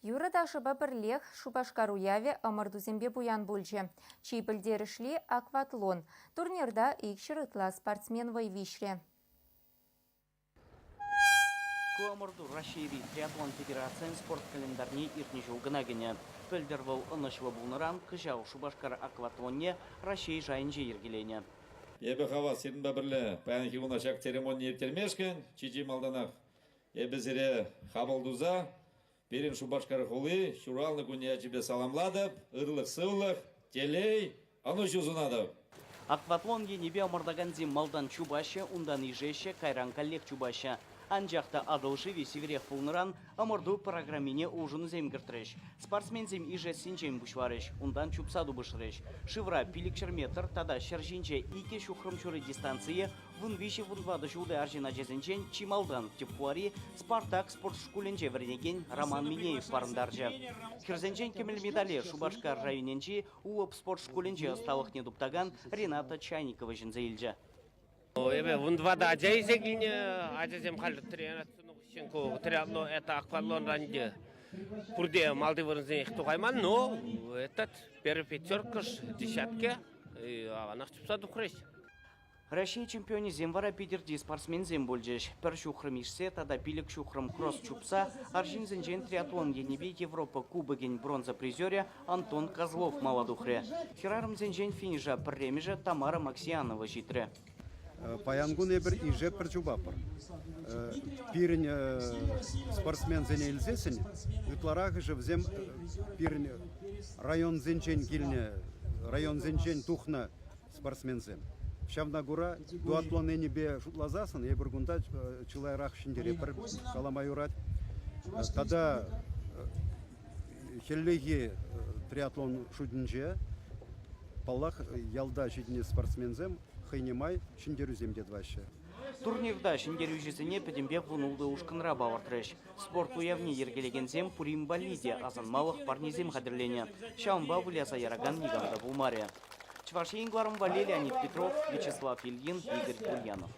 Юрада шыба бірлех Шубашкаруяве ымырдузембе буян бульче. Чей білдерішли акватлон. Турнирда икшірытла спортсмен вайвишре. Куамырду Рашири триатлон федерациян спорт календарни иртнежу гынагыне. Пөлдервал ынышылы булныран кыжау Шубашкар акватлонне Рашей жайынже ергелене. Ебі хава сирінба бірлі пәнкі ұнашақ церемония ертермешкен, чичи малданақ. Ебі зіре хабалдуза, перен Шубашкар хулы, шуралны күне тебе саламладып, ырлық сылық, телей, ану жузунадып. Акватлон енебе омырдаган зем малдан чубаще, ундан ижеще, кайран коллег чубаще. Анжақта адылшыви северех пулныран омырду программине ужын земгіртіреш. Спортсмен зем иже синчен бушвареш, ундан чупсаду бышыреш. Шывра пиликшер метр, тада шаржинче ике шухрымчуры дистанции, вун виши вунвады жулды аржина жезінчен чималдан тепкуари Спартак спорт шкуленче вернеген Роман Минеев парындаржы. Кирзенчен кемел медали Шубашкар районенчи уып спорт шкуленче осталых недуптаган Рената Чайникова жінзейлжі. Вунвада ажайзегине ажазем хал тренацию щенку триатлон это акватлон ранде курде Малдивырзен ихтугайман, но этот первый пятеркаш десятке анах чупсаду хрещ. Россия чемпионе земвара пидерди спортсмен зем бульджеш. Пер шухрым ишсе, тада пилик шухрым кросс чупса, аржин зенжен триатлон енебе Европа кубоген бронза призере Антон Козлов маладухре. Херарым зенжен финиша премежа Тамара Максианова житре. Паянгун ебір иже бір жубапыр. Пирін спортсмен зене илзесін, үтларағы жывзем пирін район зенчен келіне, район зенчен тухна спортсмен зем. Шавнагура дуатлон енебе жутлазасын, ебір гунда чылайрақ шындере бір каламай урат. Тада хеллеге триатлон шудынже, паллах ялда жидіне спортсмен зем, хайнемай шиндеру земдет ваще. Турнирда шиндеру жезіне пәдембек вунулды ушкынра бауыртреш. Спорт уявне ергелеген зем Пурим Балиде, азанмалық парнезем қадірлене. Шаумба выляза яраган неганда булмаре. Чвашейн Гларом Валерий, Леонид Петров, Вячеслав Ильин, Игорь Гульянов.